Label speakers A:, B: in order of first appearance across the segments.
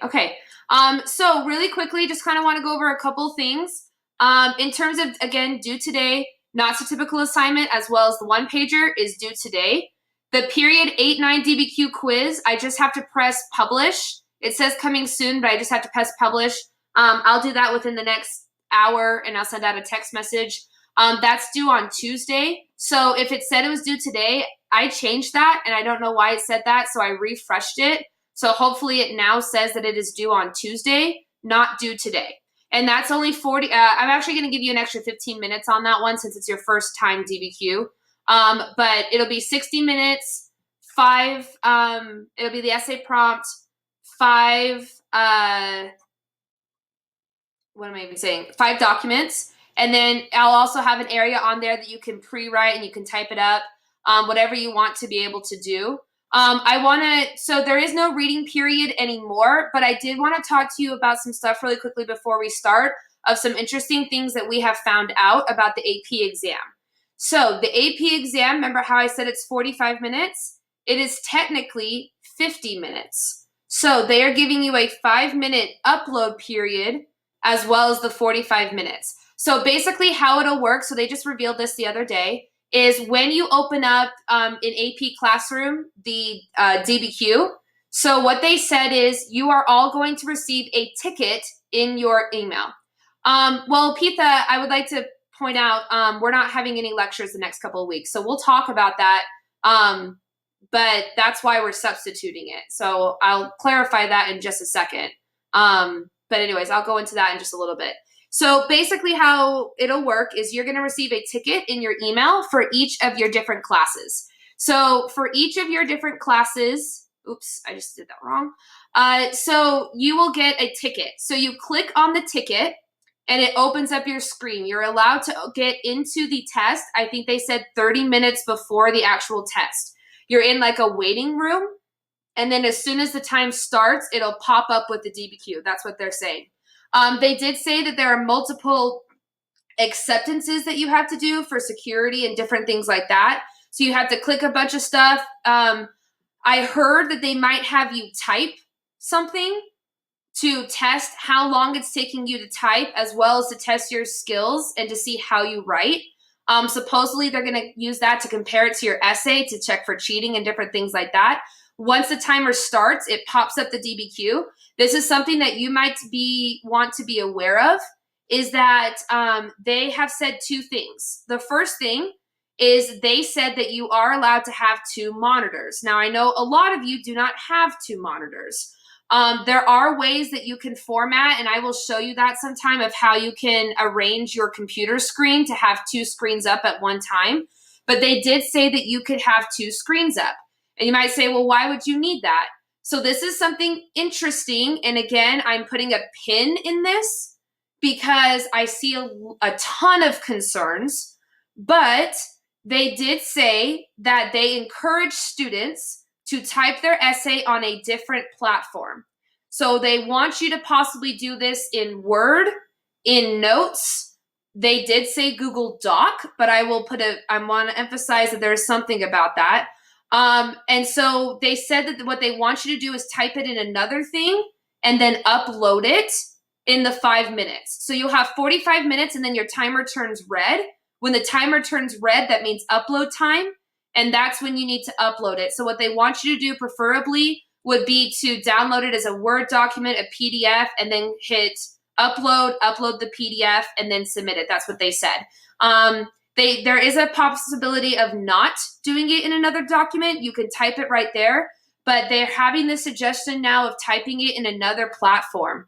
A: Okay. So really quickly, just kind of want to go over a couple things. In terms of, again, due today, not so typical assignment, as well as the one pager is due today. The period 8-9 DBQ quiz, I just have to press publish. It says coming soon, but I just have to press publish. I'll do that within the next hour, and I'll send out a text message. That's due on Tuesday. So if it said it was due today, I changed that, and I don't know why it said that, so I refreshed it. So hopefully it now says that it is due on Tuesday, not due today. And that's only 40. I'm actually going to give you an extra 15 minutes on that one since it's your first time DBQ. But it'll be 60 minutes, it'll be the essay prompt, what am I even saying? 5 documents. And then I'll also have an area on there that you can pre-write and you can type it up, whatever you want to be able to do. So there is no reading period anymore, but I did want to talk to you about some stuff really quickly before we start of some interesting things that we have found out about the AP exam. So the AP exam, remember how I said it's 45 minutes? It is technically 50 minutes. So they are giving you a 5-minute upload period as well as the 45 minutes. So basically how it'll work, so they just revealed this the other day, is when you open up in AP Classroom, the DBQ, so what they said is you are all going to receive a ticket in your email. Well, Pita, I would like to point out we're not having any lectures the next couple of weeks, so we'll talk about that, but that's why we're substituting it. So I'll clarify that in just a second. But anyways, I'll go into that in just a little bit. So basically how it'll work is you're going to receive a ticket in your email for each of your different classes. So for each of your different classes, oops, I just did that wrong. So you will get a ticket. So you click on the ticket and it opens up your screen. You're allowed to get into the test. I think they said 30 minutes before the actual test. You're in like a waiting room. And then as soon as the time starts, it'll pop up with the DBQ. That's what they're saying. They did say that there are multiple acceptances that you have to do for security and different things like that. So you have to click a bunch of stuff. I heard that they might have you type something to test how long it's taking you to type, as well as to test your skills and to see how you write. Supposedly, they're going to use that to compare it to your essay to check for cheating and different things like that. Once the timer starts, it pops up the DBQ. This is something that you might want to be aware of, is that they have said 2 things. The first thing is they said that you are allowed to have 2 monitors. Now, I know a lot of you do not have 2 monitors. There are ways that you can format, and I will show you that sometime, of how you can arrange your computer screen to have 2 screens up at one time. But they did say that you could have 2 screens up. And you might say, well, why would you need that? So this is something interesting. And again, I'm putting a pin in this because I see a ton of concerns. But they did say that they encourage students to type their essay on a different platform. So they want you to possibly do this in Word, in Notes. They did say Google Doc, but I want to emphasize that there's something about that. And so they said that what they want you to do is type it in another thing and then upload it in the 5 minutes. So you'll have 45 minutes and then your timer turns red. When the timer turns red, that means upload time. And that's when you need to upload it. So what they want you to do preferably would be to download it as a Word document, a PDF, and then hit upload the PDF, and then submit it. That's what they said. There is a possibility of not doing it in another document. You can type it right there, but they're having the suggestion now of typing it in another platform.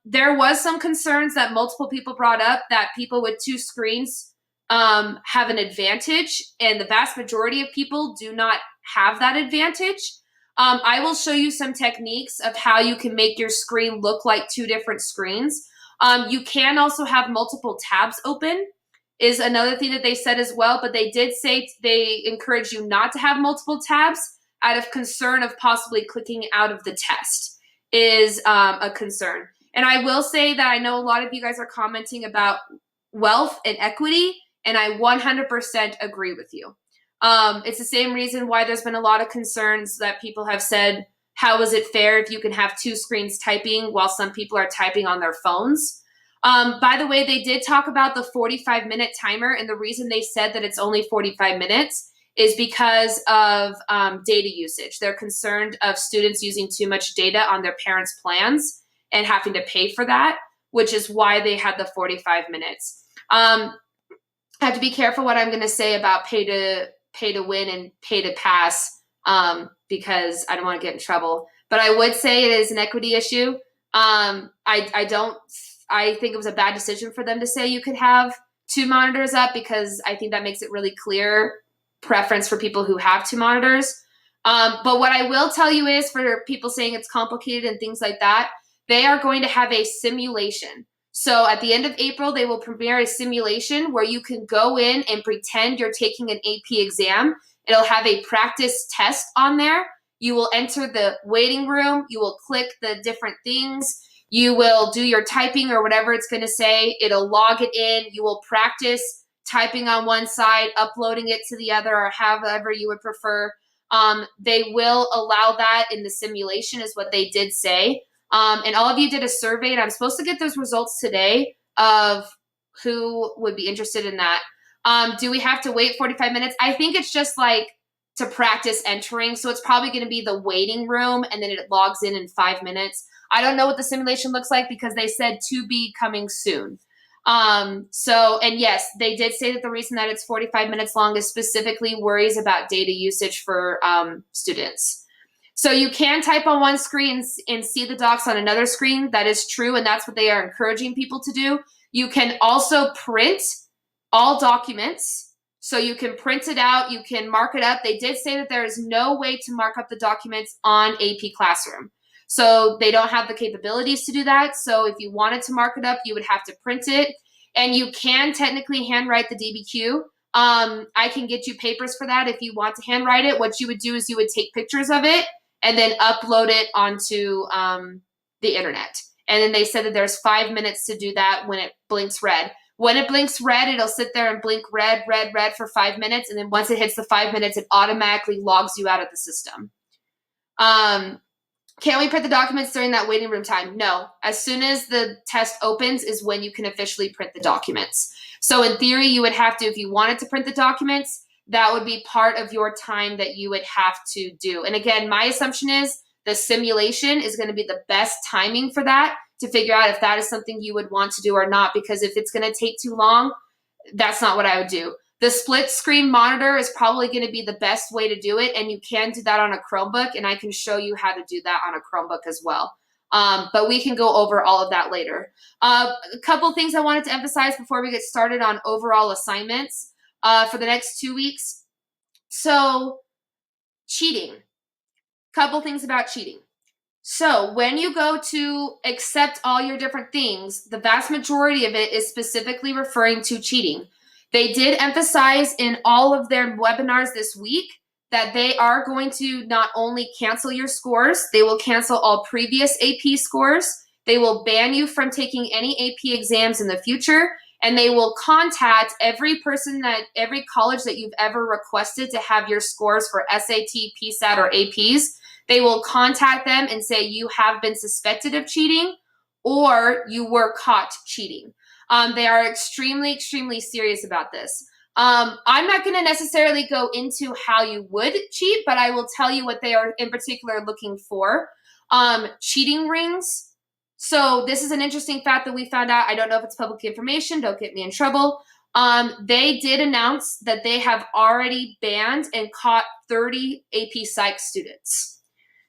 A: There was some concerns that multiple people brought up that people with 2 screens have an advantage, and the vast majority of people do not have that advantage. I will show you some techniques of how you can make your screen look like 2 different screens. You can also have multiple tabs open, is another thing that they said as well, but they did say they encourage you not to have multiple tabs out of concern of possibly clicking out of the test is a concern. And I will say that I know a lot of you guys are commenting about wealth and equity, and I 100% agree with you. It's the same reason why there's been a lot of concerns that people have said how is it fair if you can have two screens typing while some people are typing on their phones? By the way, they did talk about the 45-minute timer, and the reason they said that it's only 45 minutes is because of data usage. They're concerned of students using too much data on their parents' plans and having to pay for that, which is why they had the 45 minutes. I have to be careful what I'm going to say about pay to win and pay to pass, because I don't want to get in trouble. But I would say it is an equity issue. I think it was a bad decision for them to say you could have two monitors up, because I think that makes it really clear preference for people who have two monitors. But what I will tell you is, for people saying it's complicated and things like that, they are going to have a simulation. So at the end of April, they will premiere a simulation where you can go in and pretend you're taking an AP exam. It'll have a practice test on there. You will enter the waiting room. You will click the different things. You will do your typing or whatever it's going to say. It'll log it in. You will practice typing on one side, uploading it to the other, or however you would prefer. They will allow that in the simulation, is what they did say. And all of you did a survey, and I'm supposed to get those results today of who would be interested in that. Do we have to wait 45 minutes? I think it's just like to practice entering. So it's probably going to be the waiting room, and then it logs in 5 minutes. I don't know what the simulation looks like, because they said to be coming soon. And yes, they did say that the reason that it's 45 minutes long is specifically worries about data usage for students. So you can type on one screen and see the docs on another screen. That is true, and that's what they are encouraging people to do. You can also print all documents. So you can print it out, you can mark it up. They did say that there is no way to mark up the documents on AP Classroom. So they don't have the capabilities to do that. So if you wanted to mark it up, you would have to print it. And you can technically handwrite the DBQ. I can get you papers for that if you want to handwrite it. What you would do is you would take pictures of it and then upload it onto the internet. And then they said that there's 5 minutes to do that when it blinks red. When it blinks red, it'll sit there and blink red, red, red for 5 minutes. And then once it hits the 5 minutes, it automatically logs you out of the system. Can we print the documents during that waiting room time? No. As soon as the test opens is when you can officially print the documents. So in theory, you would have to, if you wanted to print the documents, that would be part of your time that you would have to do. And again, my assumption is the simulation is going to be the best timing for that, to figure out if that is something you would want to do or not, because if it's going to take too long, that's not what I would do. The split screen monitor is probably going to be the best way to do it, and you can do that on a Chromebook, and I can show you how to do that on a Chromebook as well. But we can go over all of that later. A couple things I wanted to emphasize before we get started on overall assignments for the next 2 weeks. So, cheating. Couple things about cheating. So when you go to accept all your different things, the vast majority of it is specifically referring to cheating. They did emphasize in all of their webinars this week that they are going to not only cancel your scores, they will cancel all previous AP scores, they will ban you from taking any AP exams in the future, and they will contact every college that you've ever requested to have your scores for SAT, PSAT, or APs. They will contact them and say you have been suspected of cheating or you were caught cheating. They are extremely, extremely serious about this. I'm not going to necessarily go into how you would cheat, but I will tell you what they are in particular looking for. Cheating rings. So this is an interesting fact that we found out. I don't know if it's public information. Don't get me in trouble. They did announce that they have already banned and caught 30 AP Psych students.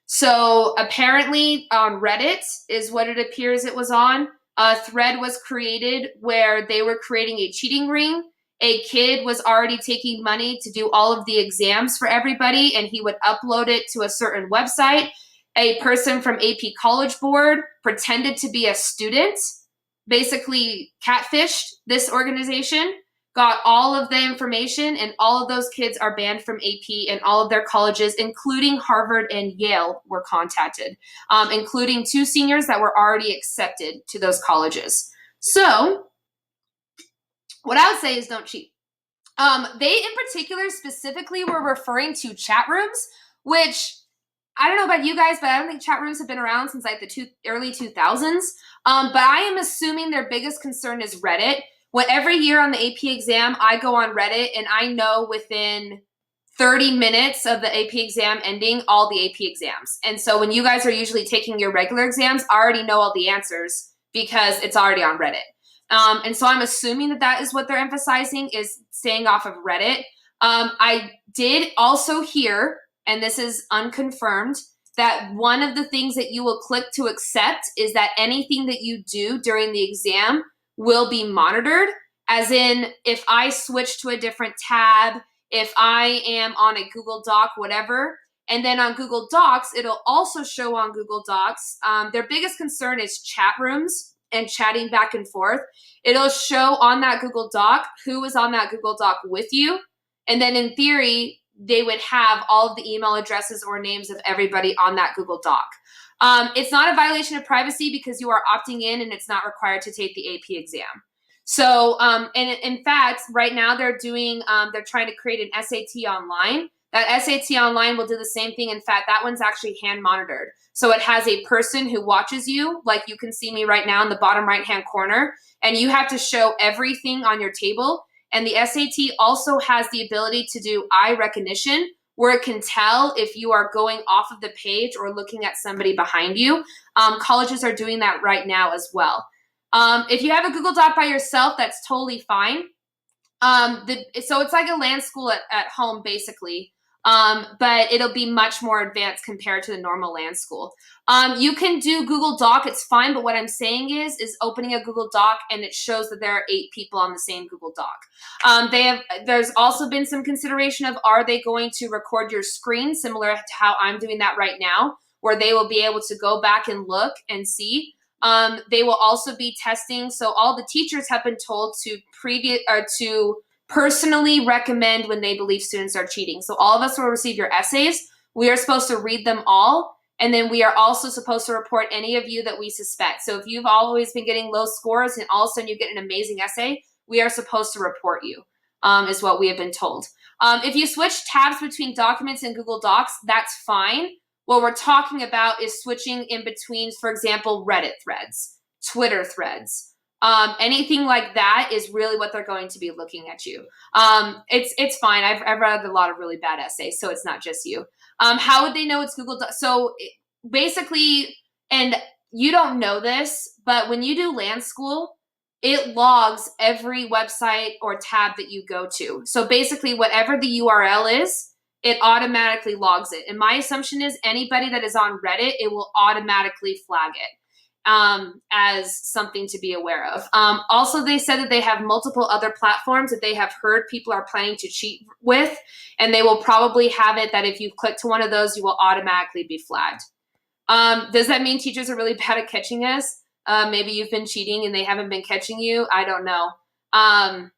A: So apparently on Reddit is what it appears it was on. A thread was created where they were creating a cheating ring. A kid was already taking money to do all of the exams for everybody, and he would upload it to a certain website. A person from AP College Board pretended to be a student, basically catfished this organization, got all of the information, and all of those kids are banned from AP, and all of their colleges, including Harvard and Yale, were contacted, including 2 seniors that were already accepted to those colleges. So what I would say is don't cheat. They in particular specifically were referring to chat rooms, which I don't know about you guys, but I don't think chat rooms have been around since like the early 2000s. But I am assuming their biggest concern is Reddit. When every year on the AP exam, I go on Reddit and I know within 30 minutes of the AP exam ending all the AP exams. And so when you guys are usually taking your regular exams, I already know all the answers because it's already on Reddit. And so I'm assuming that that is what they're emphasizing, is staying off of Reddit. I did also hear, and this is unconfirmed, that one of the things that you will click to accept is that anything that you do during the exam will be monitored. As in, if I switch to a different tab, if I am on a Google Doc, whatever, and then on Google Docs, it'll also show on Google Docs. Their biggest concern is chat rooms and chatting back and forth. It'll show on that Google Doc who was on that Google Doc with you. And then in theory, they would have all of the email addresses or names of everybody on that Google Doc. It's not a violation of privacy because you are opting in and it's not required to take the AP exam. So, and in fact, right now they're trying to create an SAT online. That SAT online will do the same thing. In fact, that one's actually hand monitored. So it has a person who watches you, like you can see me right now in the bottom right-hand corner, and you have to show everything on your table. And the SAT also has the ability to do eye recognition, where it can tell if you are going off of the page or looking at somebody behind you. Colleges are doing that right now as well. If you have a Google Doc by yourself, that's totally fine. So it's like a land school at home, basically. But it'll be much more advanced compared to the normal land school. You can do Google Doc, it's fine, but what I'm saying is opening a Google Doc and it shows that there are 8 people on the same Google Doc. There's also been some consideration of, are they going to record your screen, similar to how I'm doing that right now, where they will be able to go back and look and see. They will also be testing. So all the teachers have been told to personally recommend when they believe students are cheating. So all of us will receive your essays. We are supposed to read them all. And then we are also supposed to report any of you that we suspect. So if you've always been getting low scores and all of a sudden you get an amazing essay, we are supposed to report you, is what we have been told. If you switch tabs between documents and Google Docs, that's fine. What we're talking about is switching in between, for example, Reddit threads, Twitter threads. Anything like that is really what they're going to be looking at you. It's fine. I've read a lot of really bad essays, so it's not just you. How would they know it's Google Docs? So basically, and you don't know this, but when you do land school, it logs every website or tab that you go to. So basically, whatever the URL is, it automatically logs it. And my assumption is anybody that is on Reddit, it will automatically flag it as something to be aware of. Also, they said that they have multiple other platforms that they have heard people are planning to cheat with, and they will probably have it that if you click to one of those, you will automatically be flagged. Does that mean teachers are really bad at catching us? Maybe you've been cheating and they haven't been catching you. I don't know. I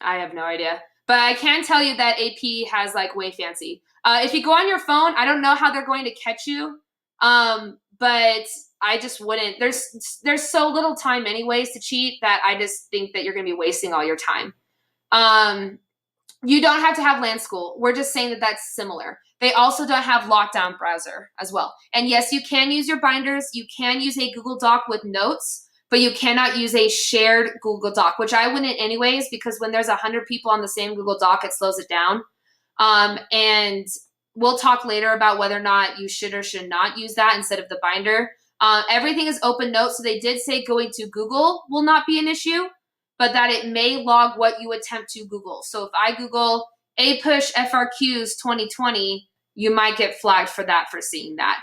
A: have no idea. But I can tell you that AP has like way fancy. If you go on your phone, I don't know how they're going to catch you. But I just wouldn't. There's so little time anyways to cheat that I just think that you're going to be wasting all your time. You don't have to have land school. We're just saying that that's similar. They also don't have lockdown browser as well. And yes, you can use your binders. You can use a Google Doc with notes, but you cannot use a shared Google Doc, which I wouldn't anyways, because when there's 100 people on the same Google Doc, it slows it down. And we'll talk later about whether or not you should or should not use that instead of the binder. Everything is open notes, so they did say going to Google will not be an issue, but that it may log what you attempt to Google. So if I Google APUSH FRQs 2020, you might get flagged for that, for seeing that.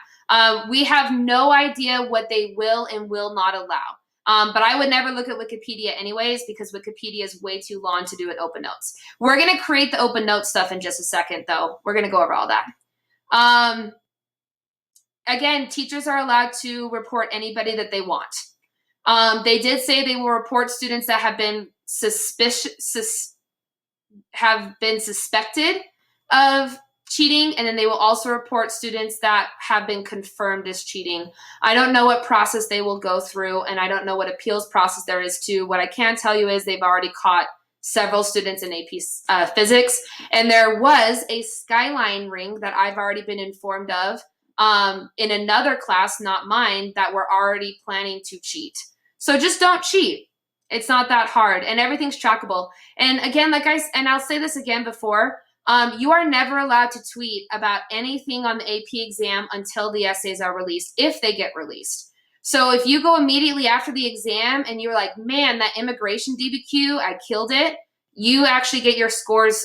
A: We have no idea what they will and will not allow. But I would never look at Wikipedia anyways, because Wikipedia is way too long to do it open notes. We're going to create the open notes stuff in just a second, though. We're going to go over all that. Again, teachers are allowed to report anybody that they want. They did say they will report students that have been suspected of cheating, and then they will also report students that have been confirmed as cheating. I don't know what process they will go through, and I don't know what appeals process there is too. What I can tell you is they've already caught several students in AP physics, and there was a Skyline ring that I've already been informed of in another class, not mine, that were already planning to cheat. So just don't cheat. It's not that hard, and everything's trackable. And again, I'll say this again before, you are never allowed to tweet about anything on the AP exam until the essays are released, if they get released. So if you go immediately after the exam and you're like, man, that immigration DBQ, I killed it, you actually get your scores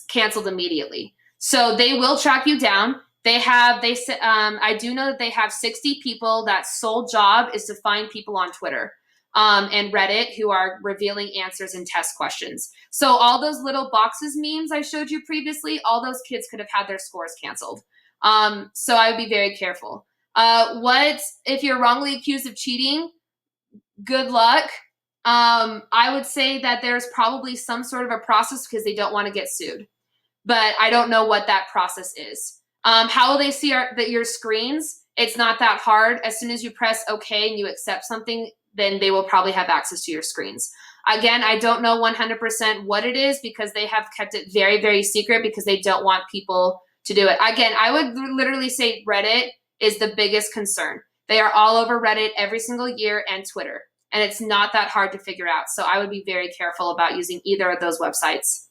A: canceled immediately. So they will track you down. I do know that they have 60 people that sole job is to find people on Twitter and Reddit who are revealing answers in test questions. So all those little boxes memes I showed you previously, all those kids could have had their scores canceled. So I would be very careful. If you're wrongly accused of cheating, good luck. I would say that there's probably some sort of a process because they don't want to get sued. But I don't know what that process is. How will they see your screens? It's not that hard. As soon as you press OK and you accept something, then they will probably have access to your screens. Again, I don't know 100% what it is because they have kept it very, very secret because they don't want people to do it. Again, I would literally say Reddit is the biggest concern. They are all over Reddit every single year and Twitter, and it's not that hard to figure out. So I would be very careful about using either of those websites.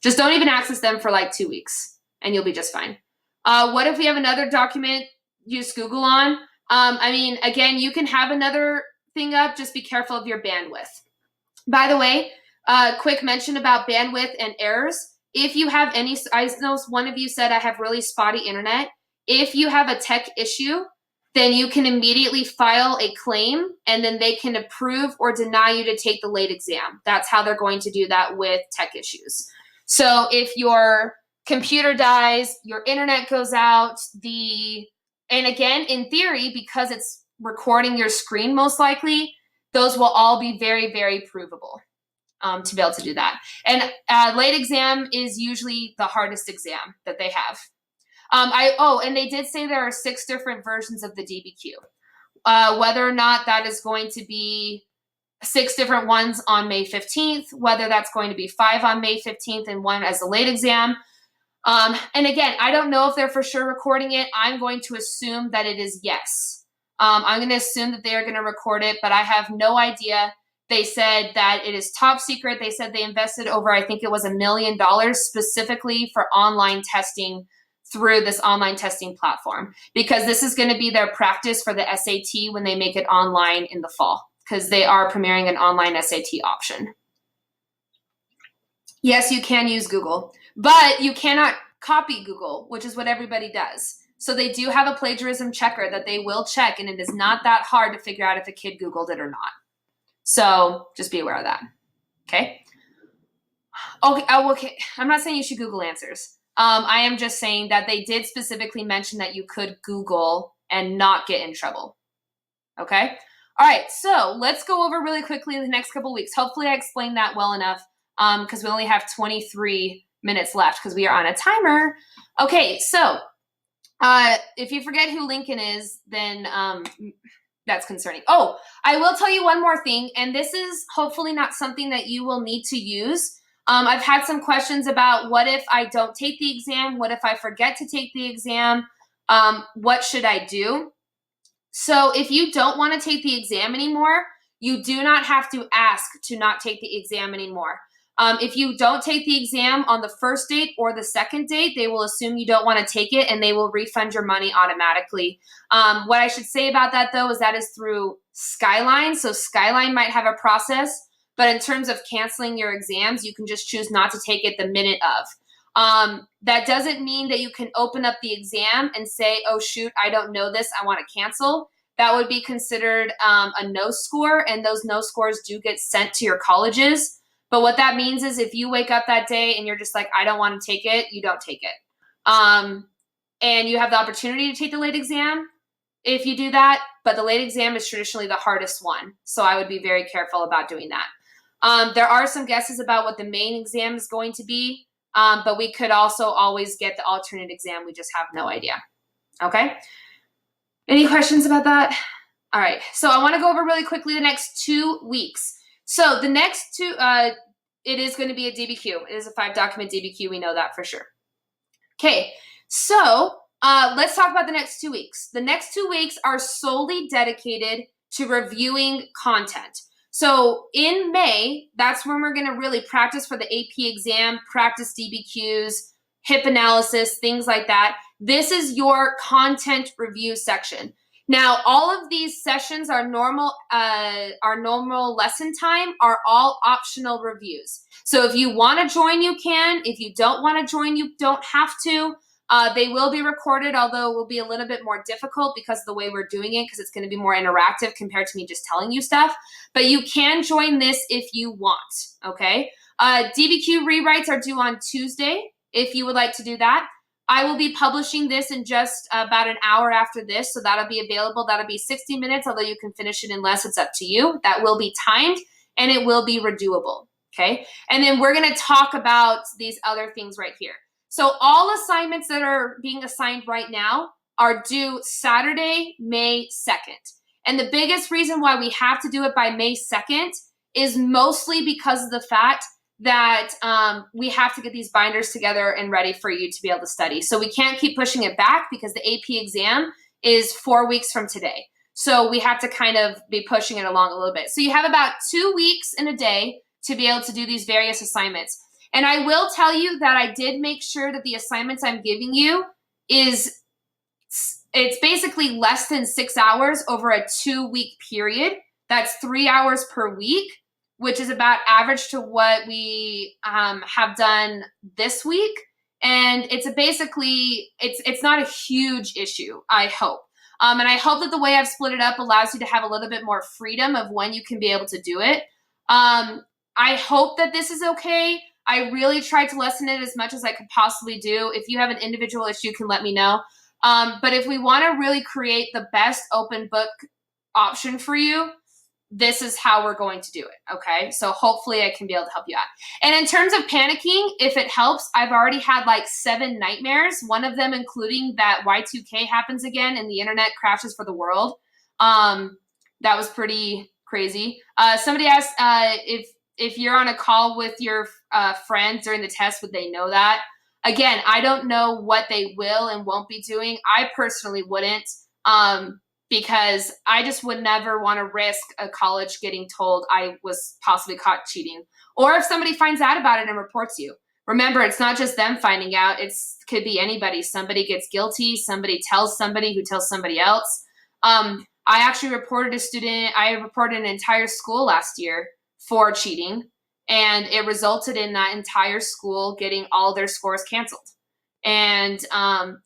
A: Just don't even access them for like 2 weeks, and you'll be just fine. What if we have another document use Google on? I mean, again, you can have another thing up. Just be careful of your bandwidth. By the way, quick mention about bandwidth and errors. If you have any, I know one of you said I have really spotty internet. If you have a tech issue, then you can immediately file a claim, and then they can approve or deny you to take the late exam. That's how they're going to do that with tech issues. So if your computer dies, your internet goes out, and again, in theory, because it's recording your screen most likely, those will all be very, very provable to be able to do that. And late exam is usually the hardest exam that they have. And they did say there are 6 different versions of the DBQ. Whether or not that is going to be 6 different ones on May 15th, whether that's going to be 5 on May 15th and 1 as a late exam. And again, I don't know if they're for sure recording it. I'm going to assume that it is yes. I'm going to assume that they are going to record it, but I have no idea. They said that it is top secret. They said they invested over, I think it was $1 million specifically for online testing through this online testing platform, because this is going to be their practice for the SAT when they make it online in the fall, because they are premiering an online SAT option. Yes, you can use Google, but you cannot copy Google, which is what everybody does. So they do have a plagiarism checker that they will check, and it is not that hard to figure out if a kid Googled it or not. So just be aware of that. Okay. Okay. I'm not saying you should Google answers. I am just saying that they did specifically mention that you could Google and not get in trouble. Okay. All right. So let's go over really quickly the next couple of weeks. Hopefully I explained that well enough because we only have 23 minutes left because we are on a timer. Okay. So if you forget who Lincoln is, then that's concerning. Oh, I will tell you one more thing, and this is hopefully not something that you will need to use. I've had some questions about what if I don't take the exam? What if I forget to take the exam? What should I do? So if you don't want to take the exam anymore, you do not have to ask to not take the exam anymore. If you don't take the exam on the first date or the second date, they will assume you don't want to take it and they will refund your money automatically. What I should say about that, though, is that is through Skyline. So Skyline might have a process, but in terms of canceling your exams, you can just choose not to take it the minute of. That doesn't mean that you can open up the exam and say, oh, shoot, I don't know this, I want to cancel. That would be considered a no score, and those no scores do get sent to your colleges. But what that means is if you wake up that day and you're just like, I don't want to take it, you don't take it. And you have the opportunity to take the late exam if you do that, but the late exam is traditionally the hardest one. So I would be very careful about doing that. There are some guesses about what the main exam is going to be, but we could also always get the alternate exam. We just have no idea. Okay? Any questions about that? All right. So I want to go over really quickly the next 2 weeks. So the next 2, it is going to be a DBQ. It is a 5-document DBQ. We know that for sure. Okay. So Let's talk about the next 2 weeks. The next 2 weeks are solely dedicated to reviewing content. So in May, that's when we're going to really practice for the AP exam, practice DBQs, HIP analysis, things like that. This is your content review section. Now, all of these sessions, our normal lesson time, are all optional reviews. So if you want to join, you can. If you don't want to join, you don't have to. They will be recorded, although it will be a little bit more difficult because of the way we're doing it, because it's going to be more interactive compared to me just telling you stuff. But you can join this if you want, okay? DBQ rewrites are due on Tuesday, if you would like to do that. I will be publishing this in just about an hour after this, so that'll be available. That'll be 60 minutes, although you can finish it in less. It's up to you. That will be timed, and it will be redoable, okay? And then we're going to talk about these other things right here. So all assignments that are being assigned right now are due Saturday, May 2nd. And the biggest reason why we have to do it by May 2nd is mostly because of the fact that we have to get these binders together and ready for you to be able to study. So we can't keep pushing it back because the AP exam is 4 weeks from today. So we have to kind of be pushing it along a little bit. So you have about 2 weeks and a day to be able to do these various assignments. And I will tell you that I did make sure that the assignments I'm giving you it's basically less than 6 hours over a 2-week period. That's 3 hours per week, which is about average to what we have done this week. And it's it's not a huge issue, I hope. And I hope that the way I've split it up allows you to have a little bit more freedom of when you can be able to do it. I hope that this is okay. I really tried to lessen it as much as I could possibly do. If you have an individual issue, you can let me know. But if we want to really create the best open book option for you, this is how we're going to do it, okay? So hopefully I can be able to help you out. And in terms of panicking, if it helps, I've already had like 7 nightmares, one of them including that Y2K happens again and the internet crashes for the world. That was pretty crazy. Somebody asked if you're on a call with your friends during the test, would they know that? Again, I don't know what they will and won't be doing. I personally wouldn't, because I just would never want to risk a college getting told I was possibly caught cheating. Or if somebody finds out about it and reports you. Remember, it's not just them finding out. It could be anybody. Somebody gets guilty. Somebody tells somebody who tells somebody else. I actually reported a student. I reported an entire school last year for cheating, and it resulted in that entire school getting all their scores canceled. And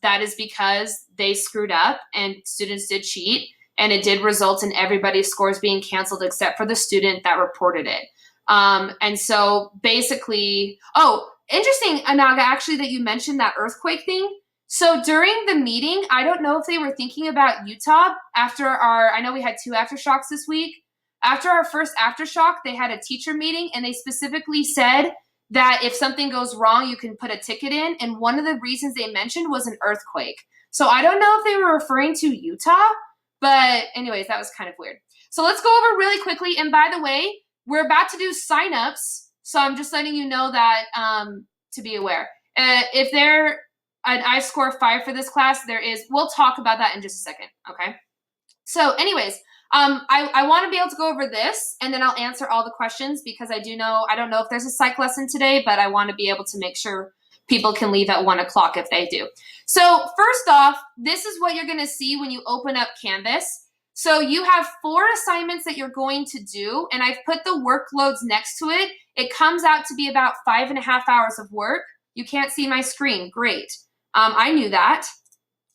A: that is because they screwed up and students did cheat, and it did result in everybody's scores being canceled except for the student that reported it. And so basically, oh, interesting, Anaga, actually, that you mentioned that earthquake thing. So during the meeting, I don't know if they were thinking about Utah after I know we had 2 aftershocks this week. After our first aftershock, they had a teacher meeting, and they specifically said that if something goes wrong, you can put a ticket in. And one of the reasons they mentioned was an earthquake. So I don't know if they were referring to Utah, but anyways, that was kind of weird. So let's go over really quickly. And by the way, we're about to do signups. So I'm just letting you know that to be aware. If there an I score 5 for this class, we'll talk about that in just a second, okay? So anyways, I want to be able to go over this, and then I'll answer all the questions, because I don't know if there's a psych lesson today, but I want to be able to make sure people can leave at 1 o'clock if they do. So first off, this is what you're going to see when you open up Canvas. So you have 4 assignments that you're going to do, and I've put the workloads next to it. It comes out to be about 5.5 hours of work. You can't see my screen. Great. I knew that.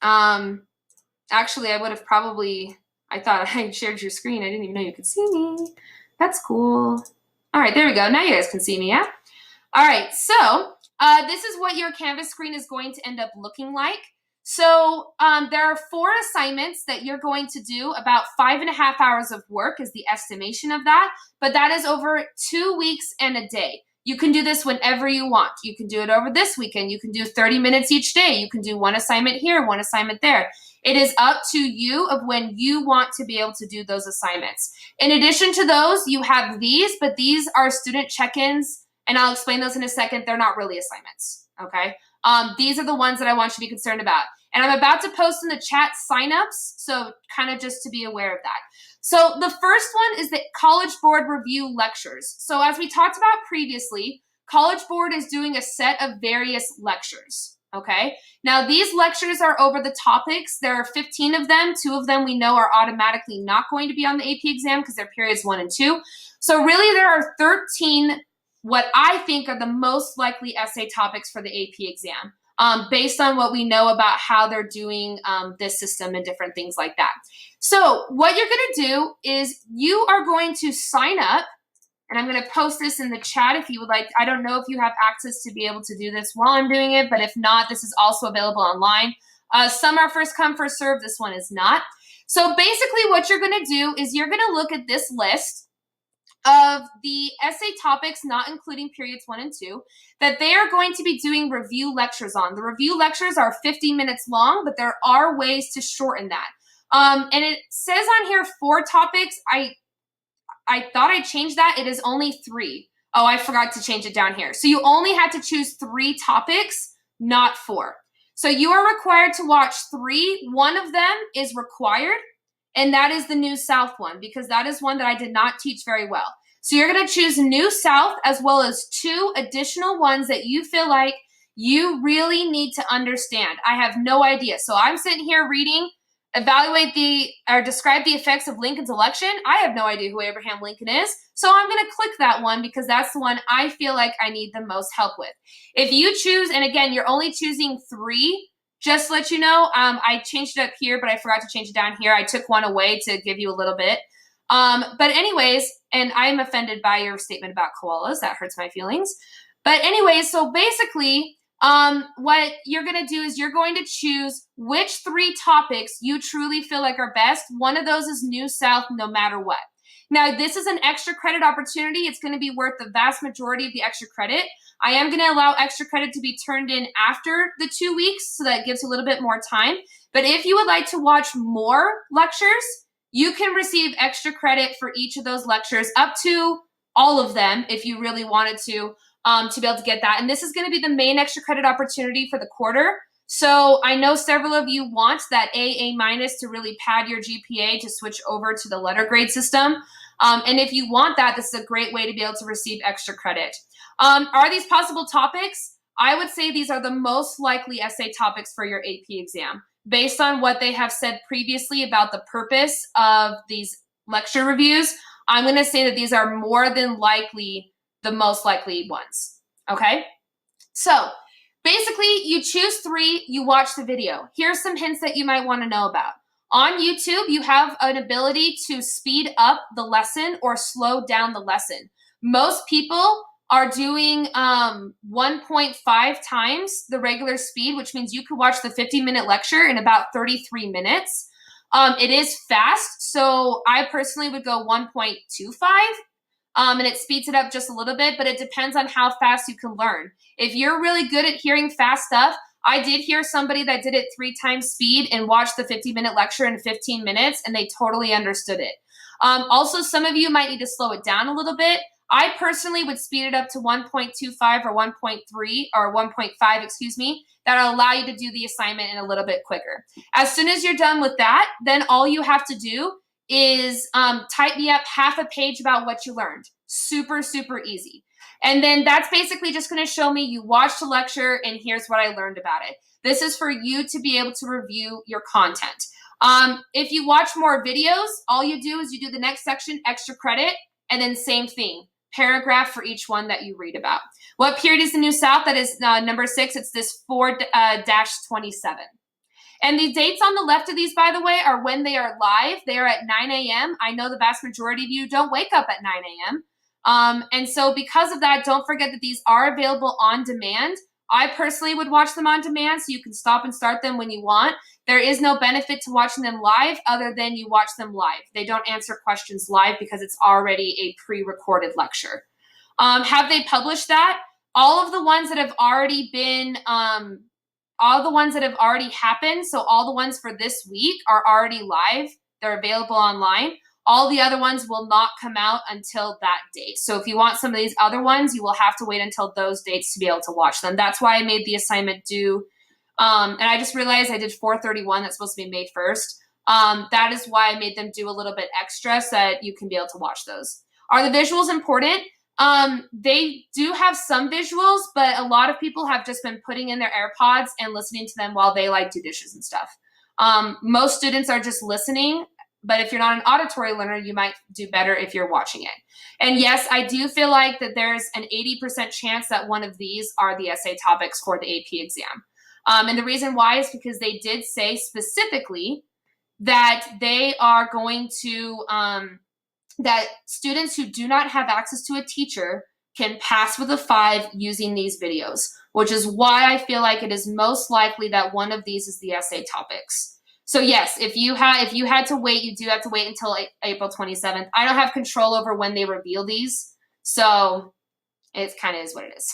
A: Actually, I would have probably... I thought I shared your screen. I didn't even know you could see me. That's cool. All right, there we go. Now you guys can see me, yeah? All right, so this is what your Canvas screen is going to end up looking like. So there are 4 assignments that you're going to do. About 5.5 hours of work is the estimation of that, but that is over 2 weeks and a day. You can do this whenever you want. You can do it over this weekend. You can do 30 minutes each day. You can do 1 assignment here, 1 assignment there. It is up to you of when you want to be able to do those assignments. In addition to those, you have these, but these are student check-ins, and I'll explain those in a second. They're not really assignments, okay? These are the ones that I want you to be concerned about. And I'm about to post in the chat signups, so kind of just to be aware of that. So the first one is the College Board Review Lectures. So as we talked about previously, College Board is doing a set of various lectures, okay? Now these lectures are over the topics. There are 15 of them. 2 of them we know are automatically not going to be on the AP exam because they're periods 1 and 2. So really there are 13 what I think are the most likely essay topics for the AP exam, based on what we know about how they're doing this system and different things like that. So what you're gonna do is you are going to sign up, and I'm gonna post this in the chat if you would like. I don't know if you have access to be able to do this while I'm doing it, but if not, this is also available online. Some are first come, first serve. This one is not. So basically what you're gonna do is you're gonna look at this list of the essay topics, not including periods 1 and 2, that they are going to be doing review lectures on. The review lectures are 50 minutes long, but there are ways to shorten that. And it says on here 4 topics. I thought I changed that. It is only 3. Oh, I forgot to change it down here. So you only had to choose 3 topics, not 4. So you are required to watch 3. One of them is required, and that is the New South one, because that is one that I did not teach very well. So you're going to choose New South as well as 2 additional ones that you feel like you really need to understand. I have no idea. So I'm sitting here reading, describe the effects of Lincoln's election. I have no idea who Abraham Lincoln is. So I'm going to click that one because that's the one I feel like I need the most help with. If you choose, and again, you're only choosing 3, just to let you know, I changed it up here, but I forgot to change it down here. I took one away to give you a little bit. But anyways, and I'm offended by your statement about koalas. That hurts my feelings. But anyways, so basically, what you're going to do is you're going to choose which 3 topics you truly feel like are best. One of those is New South, no matter what. Now, this is an extra credit opportunity. It's going to be worth the vast majority of the extra credit. I am going to allow extra credit to be turned in after the 2 weeks, so that gives a little bit more time. But if you would like to watch more lectures, you can receive extra credit for each of those lectures, up to all of them if you really wanted to be able to get that. And this is going to be the main extra credit opportunity for the quarter. So I know several of you want that A- to really pad your GPA to switch over to the letter grade system. And if you want that, this is a great way to be able to receive extra credit. Are these possible topics? I would say these are the most likely essay topics for your AP exam, based on what they have said previously about the purpose of these lecture reviews. I'm going to say that these are more than likely the most likely ones, okay? So basically, you choose 3, you watch the video. Here's some hints that you might want to know about. On YouTube, you have an ability to speed up the lesson or slow down the lesson. Most people are doing 1.5 times the regular speed, which means you could watch the 50-minute lecture in about 33 minutes. It is fast, so I personally would go 1.25. And it speeds it up just a little bit, but it depends on how fast you can learn. If you're really good at hearing fast stuff, I did hear somebody that did it 3 times speed and watched the 50-minute lecture in 15 minutes, and they totally understood it. Also, some of you might need to slow it down a little bit. I personally would speed it up to 1.25 or 1.3 or 1.5, excuse me. That'll allow you to do the assignment in a little bit quicker. As soon as you're done with that, then all you have to do is type me up half a page about what you learned. Super, super easy. And then that's basically just going to show me you watched a lecture and here's what I learned about it. This is for you to be able to review your content. If you watch more videos, all you do is you do the next section, extra credit, and then same thing, paragraph for each one that you read about. What period is the New South? That is number 6. It's this 4-27. And the dates on the left of these, by the way, are when they are live. They are at 9 a.m. I know the vast majority of you don't wake up at 9 a.m. And so because of that, don't forget that these are available on demand. I personally would watch them on demand, so you can stop and start them when you want. There is no benefit to watching them live other than you watch them live. They don't answer questions live because it's already a pre-recorded lecture. Have they published that? All of the ones that have already been, all the ones that have already happened, so all the ones for this week are already live. They're available online. All the other ones will not come out until that date. So if you want some of these other ones, you will have to wait until those dates to be able to watch them. That's why I made the assignment due And I just realized I did 431. That's supposed to be May 1st. That is why I made them do a little bit extra so that you can be able to watch those. Are the visuals important? They do have some visuals, but a lot of people have just been putting in their AirPods and listening to them while they like do dishes and stuff. Most students are just listening, but if you're not an auditory learner, you might do better if you're watching it. And yes, I do feel like that there's an 80% chance that one of these are the essay topics for the AP exam. And the reason why is because they did say specifically that they are going to, that students who do not have access to a teacher can pass with a 5 using these videos, which is why I feel like it is most likely that one of these is the essay topics. So yes, if you had to wait, you do have to wait until April 27th. I don't have control over when they reveal these, so it kind of is what it is.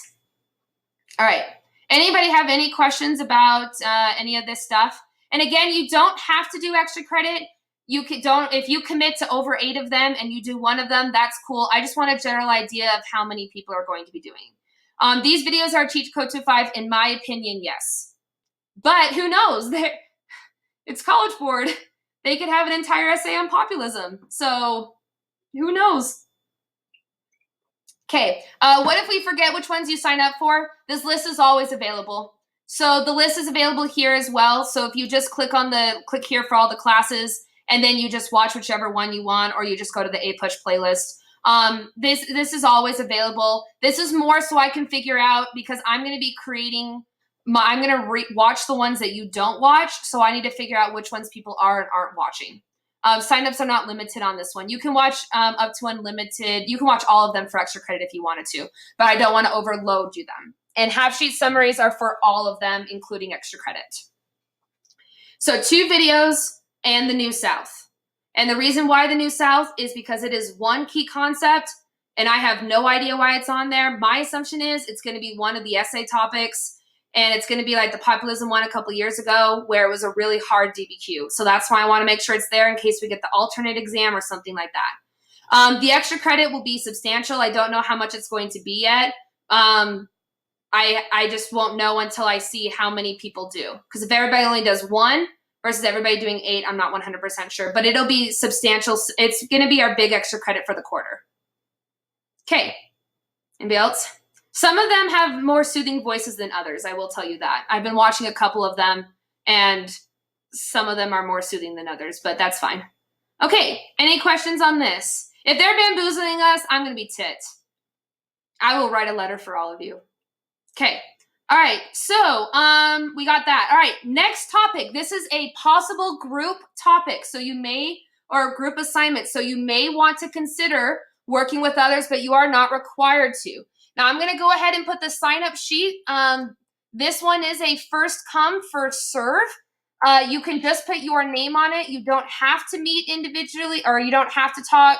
A: All right. Anybody have any questions about any of this stuff? And again, you don't have to do extra credit. You don't, if you commit to over 8 of them and you do 1 of them, that's cool. I just want a general idea of how many people are going to be doing. These videos are cheat code to 5, in my opinion, yes. But who knows? It's College Board. They could have an entire essay on populism. So who knows? Okay, what if we forget which ones you sign up for? This list is always available. So the list is available here as well. So if you just click here for all the classes, and then you just watch whichever one you want, or you just go to the A-Push playlist. This is always available. This is more so I can figure out, because I'm going to be creating I'm going to watch the ones that you don't watch. So I need to figure out which ones people are and aren't watching. Signups are not limited on this one. You can watch up to unlimited. You can watch all of them for extra credit if you wanted to, but I don't want to overload you them. And half sheet summaries are for all of them, including extra credit. So 2 videos and the New South. And the reason why the New South is because it is one key concept, and I have no idea why it's on there. My assumption is it's going to be one of the essay topics, and it's going to be like the populism one a couple years ago where it was a really hard DBQ. So that's why I want to make sure it's there in case we get the alternate exam or something like that. The extra credit will be substantial. I don't know how much it's going to be yet. I just won't know until I see how many people do. Because if everybody only does 1 versus everybody doing 8, I'm not 100% sure. But it'll be substantial. It's going to be our big extra credit for the quarter. Okay. Anybody else? Some of them have more soothing voices than others, I will tell you that. I've been watching a couple of them, and some of them are more soothing than others, but that's fine. Okay, any questions on this? If they're bamboozling us, I'm going to be tit. I will write a letter for all of you. Okay, all right, so we got that. All right, next topic. This is a possible group topic, so you may, or group assignment, so you may want to consider working with others, but you are not required to. Now I'm going to go ahead and put the sign-up sheet. This one is a first come, first serve. You can just put your name on it. You don't have to meet individually, or you don't have to talk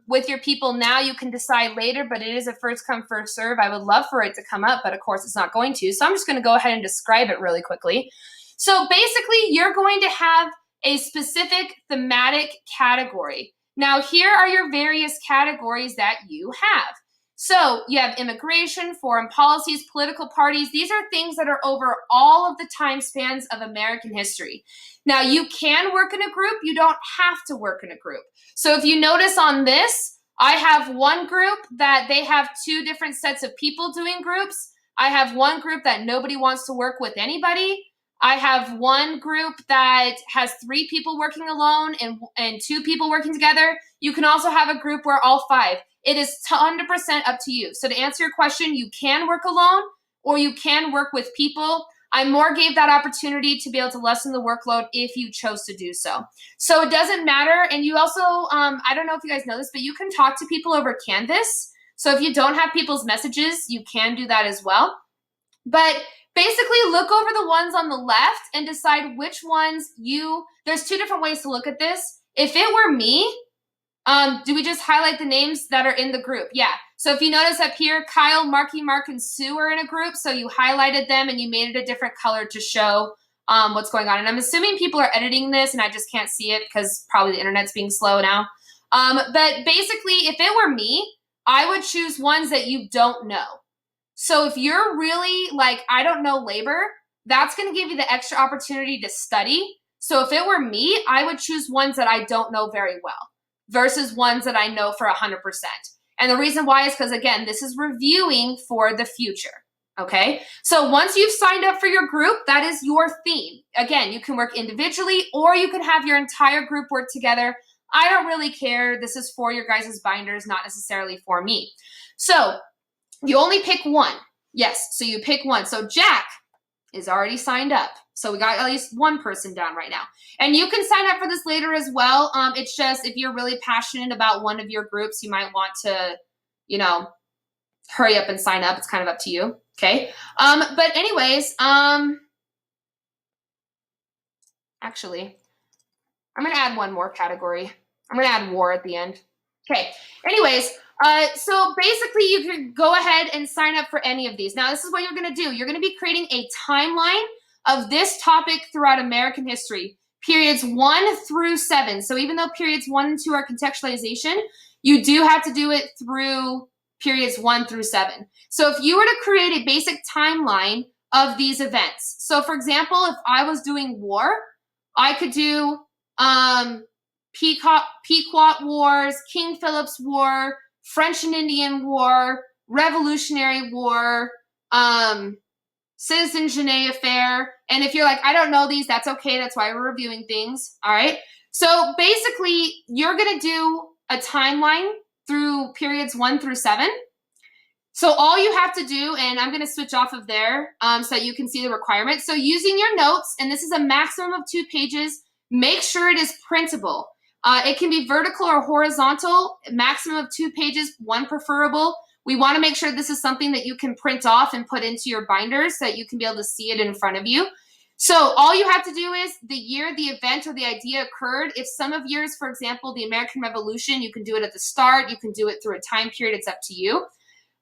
A: with your people now. You can decide later, but it is a first come, first serve. I would love for it to come up, but of course it's not going to. So I'm just going to go ahead and describe it really quickly. So basically, you're going to have a specific thematic category. Now, here are your various categories that you have. So you have immigration, foreign policies, political parties. These are things that are over all of the time spans of American history. Now, you can work in a group. You don't have to work in a group. So if you notice on this, I have one group that they have 2 different sets of people doing groups. I have one group that nobody wants to work with anybody. I have one group that has 3 people working alone and 2 people working together. You can also have a group where all 5. It is 100% up to you. So to answer your question, you can work alone or you can work with people. I more gave that opportunity to be able to lessen the workload if you chose to do so. So it doesn't matter. And you also, I don't know if you guys know this, but you can talk to people over Canvas. So if you don't have people's messages, you can do that as well. But basically look over the ones on the left and decide which ones there's 2 different ways to look at this. If it were me, do we just highlight the names that are in the group? Yeah. So if you notice up here, Kyle, Marky Mark, and Sue are in a group. So you highlighted them and you made it a different color to show what's going on. And I'm assuming people are editing this and I just can't see it because probably the internet's being slow now. But basically, if it were me, I would choose ones that you don't know. So if you're really like, I don't know labor, that's going to give you the extra opportunity to study. So if it were me, I would choose ones that I don't know very well versus ones that I know for 100%. And the reason why is because, again, this is reviewing for the future. Okay, so once you've signed up for your group, that is your theme. Again, you can work individually or you can have your entire group work together. I don't really care. This is for your guys' binders, not necessarily for me. So you only pick one. Yes, so you pick one. So Jack is already signed up. So we got at least one person down right now. And you can sign up for this later as well. It's just if you're really passionate about one of your groups, you might want to, hurry up and sign up. It's kind of up to you. Okay. But anyways, actually, I'm going to add one more category. I'm going to add war at the end. Okay. Anyways, so basically you can go ahead and sign up for any of these. Now, this is what you're going to do. You're going to be creating a timeline of this topic throughout American history, periods 1 through 7. So even though periods 1 and 2 are contextualization, you do have to do it through periods 1 through 7. So if you were to create a basic timeline of these events, so for example, if I was doing war, I could do Pequot Wars, King Philip's War, French and Indian War, Revolutionary War, Citizen Genet Affair. And if you're like, I don't know these, that's okay. That's why we're reviewing things. All right. So basically, you're going to do a timeline through periods 1 through 7. So all you have to do, and I'm going to switch off of there so that you can see the requirements. So using your notes, and this is a maximum of 2 pages, make sure it is printable. It can be vertical or horizontal, maximum of 2 pages, 1 preferable. We want to make sure this is something that you can print off and put into your binders so that you can be able to see it in front of you. So all you have to do is the year the event or the idea occurred. If some of yours, for example, the American Revolution, you can do it at the start. You can do it through a time period. It's up to you.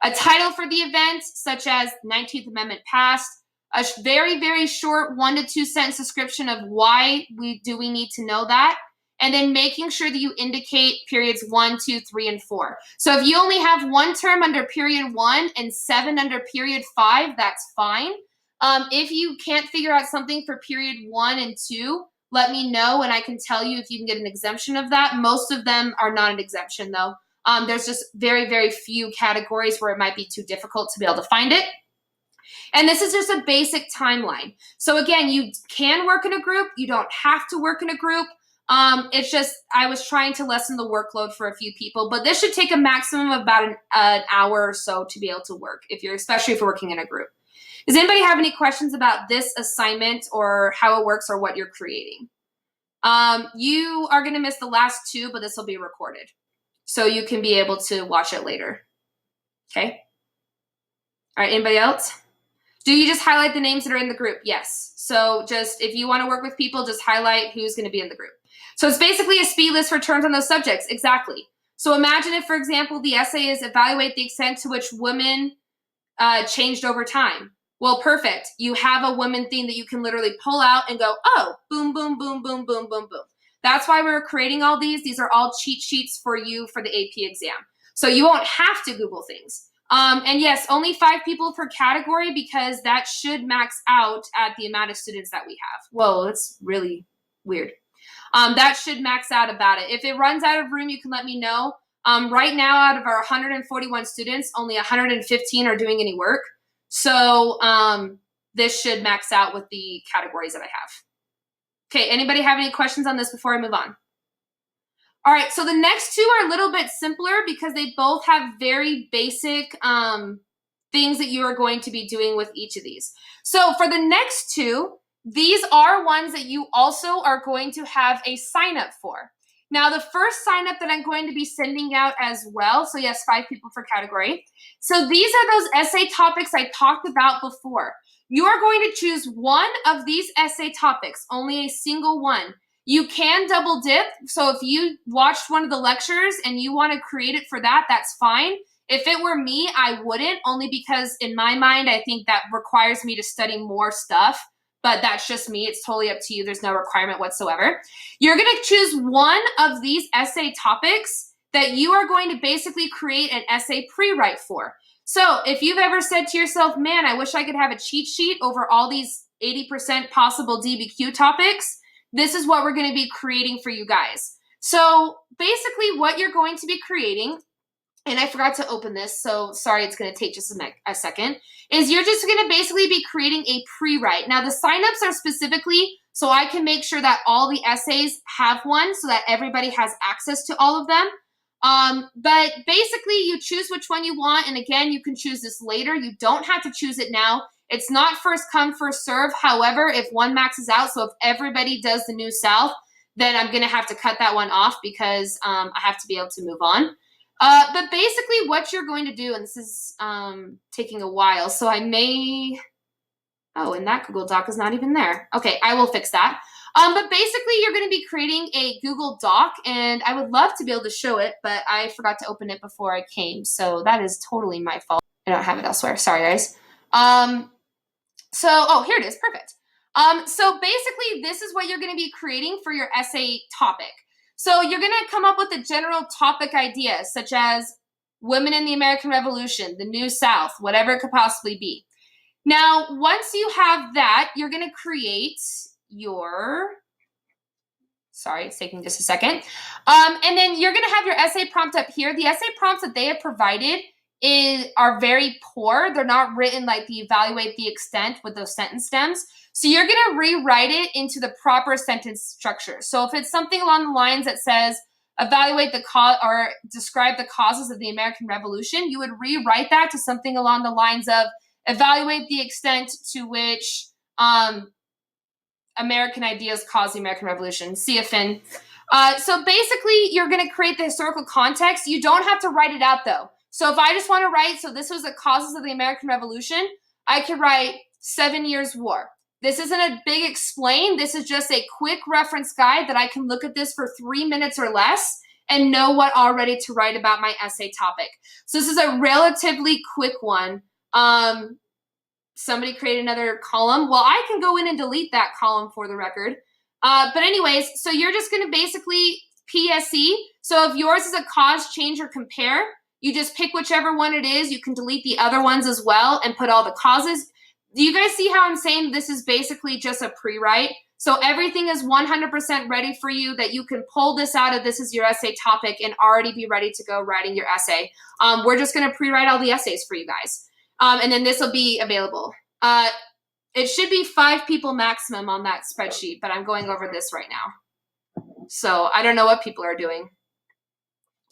A: A title for the event, such as 19th Amendment passed. A very, very short 1 to 2 sentence description of why we need to know that. And then making sure that you indicate periods 1, 2, 3, and 4. So if you only have 1 term under period 1 and 7 under period 5, that's fine. If you can't figure out something for period 1 and 2, let me know and I can tell you if you can get an exemption of that. Most of them are not an exemption though. There's just very, very few categories where it might be too difficult to be able to find it. And this is just a basic timeline. So again, you can work in a group. You don't have to work in a group. It's just, I was trying to lessen the workload for a few people, but this should take a maximum of about an hour or so to be able to work, especially if you're working in a group. Does anybody have any questions about this assignment or how it works or what you're creating? You are going to miss the last 2, but this will be recorded. So you can be able to watch it later. Okay? All right, anybody else? Do you just highlight the names that are in the group? Yes. So just, if you want to work with people, just highlight who's going to be in the group. So it's basically a speed list for terms on those subjects. Exactly. So imagine if, for example, the essay is evaluate the extent to which women changed over time. Well, perfect. You have a women theme that you can literally pull out and go, oh, boom, boom, boom, boom, boom, boom, boom. That's why we're creating all these. These are all cheat sheets for you for the AP exam. So you won't have to Google things. And yes, only 5 people per category because that should max out at the amount of students that we have. Whoa, that's really weird. That should max out about it. If it runs out of room, you can let me know. Right now, out of our 141 students, only 115 are doing any work. So this should max out with the categories that I have. Okay, anybody have any questions on this before I move on? All right, so the next 2 are a little bit simpler because they both have very basic things that you are going to be doing with each of these. So for the next 2, these are ones that you also are going to have a sign up for. Now, the first sign up that I'm going to be sending out as well, so yes, 5 people per category. So these are those essay topics I talked about before. You are going to choose one of these essay topics, only a single one. You can double dip. So if you watched one of the lectures and you want to create it for that, that's fine. If it were me, I wouldn't, only because in my mind, I think that requires me to study more stuff. But that's just me. It's totally up to you. There's no requirement whatsoever. You're going to choose one of these essay topics that you are going to basically create an essay pre-write for. So if you've ever said to yourself, man, I wish I could have a cheat sheet over all these 80% possible DBQ topics, this is what we're going to be creating for you guys. So basically what you're going to be creating, and I forgot to open this, so sorry, it's going to take just a second, is you're just going to basically be creating a pre-write. Now, the signups are specifically so I can make sure that all the essays have one so that everybody has access to all of them. But basically, you choose which one you want, and again, you can choose this later. You don't have to choose it now. It's not first come, first serve. However, if one maxes out, so if everybody does the New South, then I'm going to have to cut that one off because I have to be able to move on. But basically what you're going to do, and this is taking a while, so I may, oh, and that Google Doc is not even there. Okay, I will fix that. But basically you're going to be creating a Google Doc, and I would love to be able to show it, but I forgot to open it before I came, so that is totally my fault. I don't have it elsewhere. Sorry, guys. Oh, here it is. Perfect. So basically this is what you're going to be creating for your essay topic. So you're going to come up with a general topic idea, such as women in the American Revolution, the New South, whatever it could possibly be. Now, once you have that, you're going to create your, sorry, it's taking just a second. And then you're going to have your essay prompt up here. The essay prompts that they have provided are very poor. They're not written like the evaluate the extent with those sentence stems. So you're going to rewrite it into the proper sentence structure. So if it's something along the lines that says evaluate the cause or describe the causes of the American Revolution, you would rewrite that to something along the lines of evaluate the extent to which American ideas caused the American Revolution. See a fin. So basically, you're going to create the historical context. You don't have to write it out, though. So if I just want to write, so this was the causes of the American Revolution, I could write 7 Years' War. This isn't a big explain. This is just a quick reference guide that I can look at this for 3 minutes or less and know what already to write about my essay topic. So this is a relatively quick one. Somebody create another column. Well, I can go in and delete that column for the record. But anyways, so you're just going to basically PSE. So if yours is a cause, change, or compare, you just pick whichever one it is. You can delete the other ones as well and put all the causes. Do you guys see how I'm saying this is basically just a pre-write? So everything is 100% ready for you that you can pull this out of this is your essay topic and already be ready to go writing your essay. We're just going to pre-write all the essays for you guys. And then this will be available. It should be 5 people maximum on that spreadsheet, but I'm going over this right now. So I don't know what people are doing.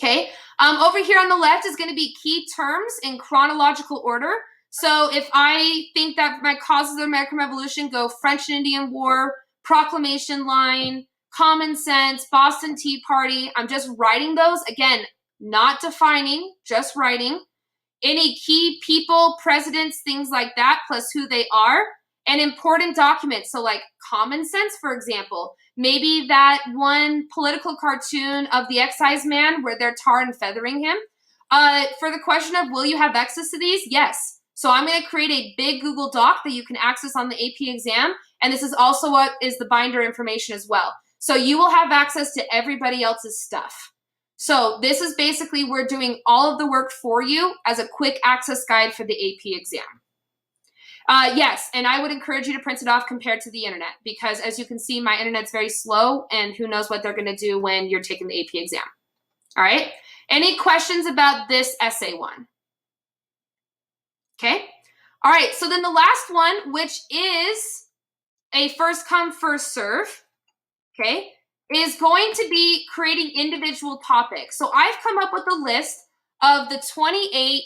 A: Okay, over here on the left is going to be key terms in chronological order. So if I think that my causes of the American Revolution go French and Indian War, Proclamation Line, Common Sense, Boston Tea Party, I'm just writing those. Again, not defining, just writing. Any key people, presidents, things like that, plus who they are, and important documents. So like Common Sense, for example. Maybe that one political cartoon of the excise man where they're tar and feathering him. For the question of will you have access to these? Yes. So I'm going to create a big Google Doc that you can access on the AP exam. And this is also what is the binder information as well. So you will have access to everybody else's stuff. So this is basically, we're doing all of the work for you as a quick access guide for the AP exam. Yes, and I would encourage you to print it off compared to the internet because as you can see, my internet's very slow and who knows what they're going to do when you're taking the AP exam. All right. Any questions about this essay one? Okay. All right. So then the last one, which is a first come, first serve, okay, is going to be creating individual topics. So I've come up with a list of the 28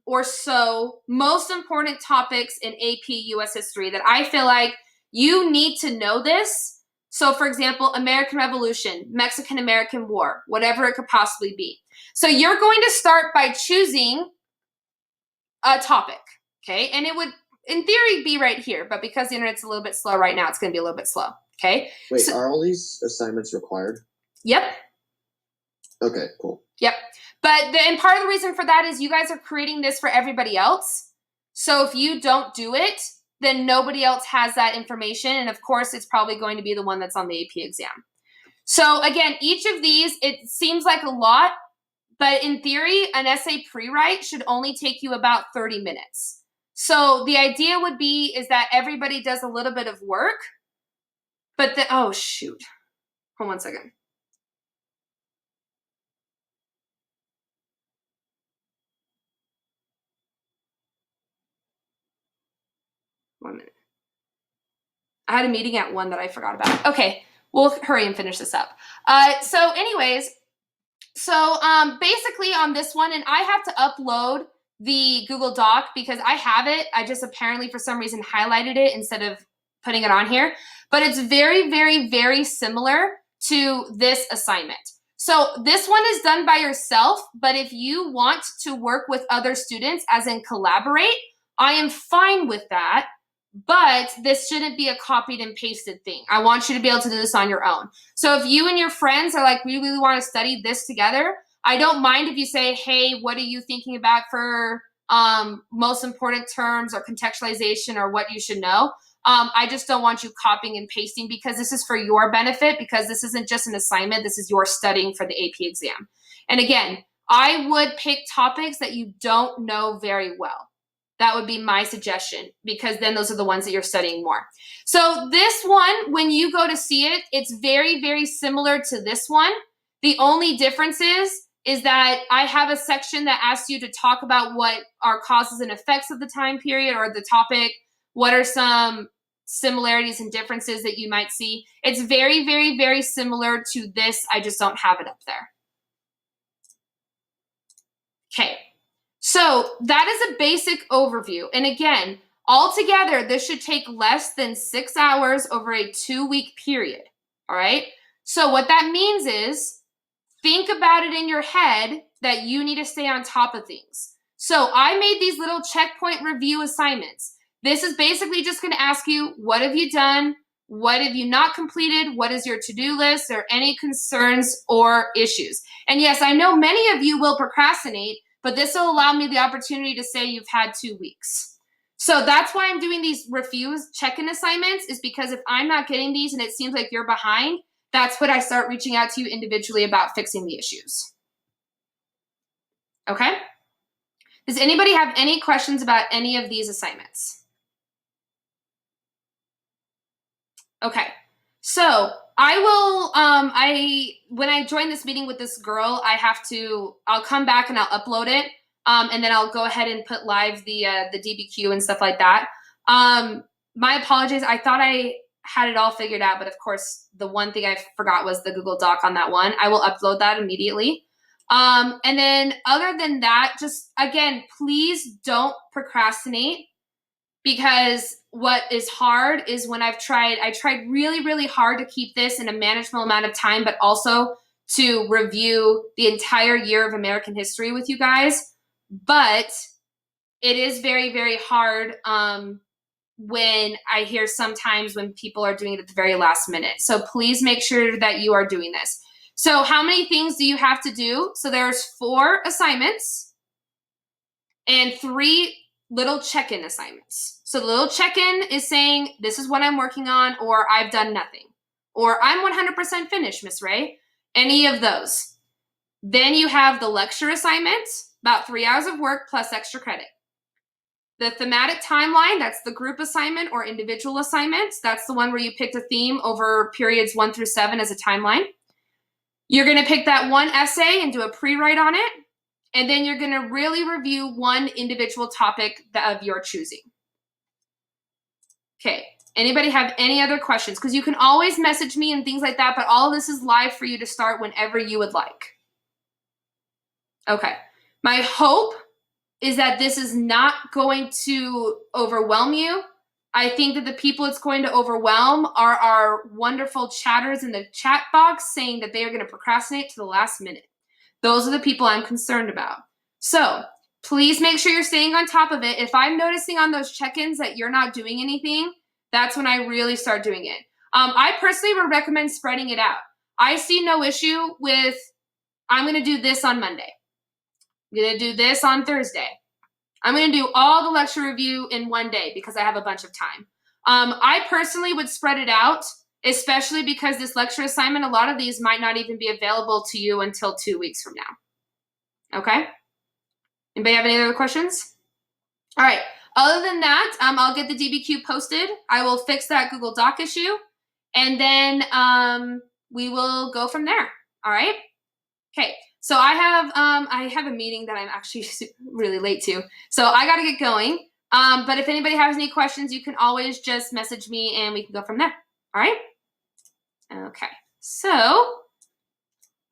A: or so most important topics in AP US history that I feel like you need to know this. So for example, American Revolution, Mexican-American War, whatever it could possibly be. So you're going to start by choosing a topic, okay? And it would, in theory, be right here, but because the internet's a little bit slow right now, it's going to be a little bit slow, okay?
B: Wait, so, are all these assignments required?
A: Yep.
B: Okay, cool.
A: Yep. And part of the reason for that is you guys are creating this for everybody else. So if you don't do it, then nobody else has that information. And of course, it's probably going to be the one that's on the AP exam. So again, each of these, it seems like a lot, but in theory, an essay pre-write should only take you about 30 minutes. So the idea would be is that everybody does a little bit of work, but then, oh shoot, hold on 1 second. One minute. I had a meeting at 1 that I forgot about. Okay, we'll hurry and finish this up. So anyways, basically on this one, and I have to upload the Google Doc because I have it. I just apparently for some reason highlighted it instead of putting it on here. But it's very, very, very similar to this assignment. So this one is done by yourself, but if you want to work with other students, as in collaborate, I am fine with that. But this shouldn't be a copied and pasted thing. I want you to be able to do this on your own. So if you and your friends are like, we really want to study this together, I don't mind if you say, hey, what are you thinking about for most important terms or contextualization or what you should know? I just don't want you copying and pasting because this is for your benefit, because this isn't just an assignment. This is your studying for the AP exam. And again, I would pick topics that you don't know very well. That would be my suggestion, because then those are the ones that you're studying more. So this one, when you go to see it, it's very, very similar to this one. The only difference is that I have a section that asks you to talk about what are causes and effects of the time period or the topic. What are some similarities and differences that you might see? It's very, very, very similar to this. I just don't have it up there. Okay. So that is a basic overview. And again, altogether, this should take less than 6 hours over a 2-week period. All right. So what that means is think about it in your head that you need to stay on top of things. So I made these little checkpoint review assignments. This is basically just going to ask you, what have you done? What have you not completed? What is your to-do list, or any concerns or issues? And yes, I know many of you will procrastinate, but this will allow me the opportunity to say you've had 2 weeks. So that's why I'm doing these refuse check-in assignments, is because if I'm not getting these and it seems like you're behind, that's when I start reaching out to you individually about fixing the issues. Okay? Does anybody have any questions about any of these assignments? Okay. So I will, when I join this meeting with this girl, I'll come back and I'll upload it. And then I'll go ahead and put live the DBQ and stuff like that. My apologies. I thought I had it all figured out, but of course the one thing I forgot was the Google Doc on that one. I will upload that immediately. And then other than that, just again, please don't procrastinate, because what is hard is when I tried really, really hard to keep this in a manageable amount of time, but also to review the entire year of American history with you guys. But it is very, very hard when I hear sometimes when people are doing it at the very last minute. So please make sure that you are doing this. So how many things do you have to do? So there's 4 assignments and 3 little check-in assignments. So the little check-in is saying, this is what I'm working on, or I've done nothing, or I'm 100% finished, Miss Ray. Any of those. Then you have the lecture assignment, about 3 hours of work plus extra credit. The thematic timeline, that's the group assignment or individual assignment. That's the one where you picked a theme over periods 1 through 7 as a timeline. You're going to pick that one essay and do a pre-write on it. And then you're going to really review one individual topic of your choosing. Okay. Anybody have any other questions? Because you can always message me and things like that, but all of this is live for you to start whenever you would like. Okay. My hope is that this is not going to overwhelm you. I think that the people it's going to overwhelm are our wonderful chatters in the chat box saying that they are going to procrastinate to the last minute. Those are the people I'm concerned about. So please make sure you're staying on top of it. If I'm noticing on those check-ins that you're not doing anything, that's when I really start doing it. I personally would recommend spreading it out. I see no issue with, I'm going to do this on Monday. I'm going to do this on Thursday. I'm going to do all the lecture review in one day because I have a bunch of time. I personally would spread it out, especially because this lecture assignment, a lot of these might not even be available to you until 2 weeks from now. Okay? Anybody have any other questions? All right. Other than that, I'll get the DBQ posted. I will fix that Google Doc issue, and then we will go from there. All right. Okay. So I have a meeting that I'm actually really late to, so I got to get going. But if anybody has any questions, you can always just message me, and we can go from there. All right. Okay. So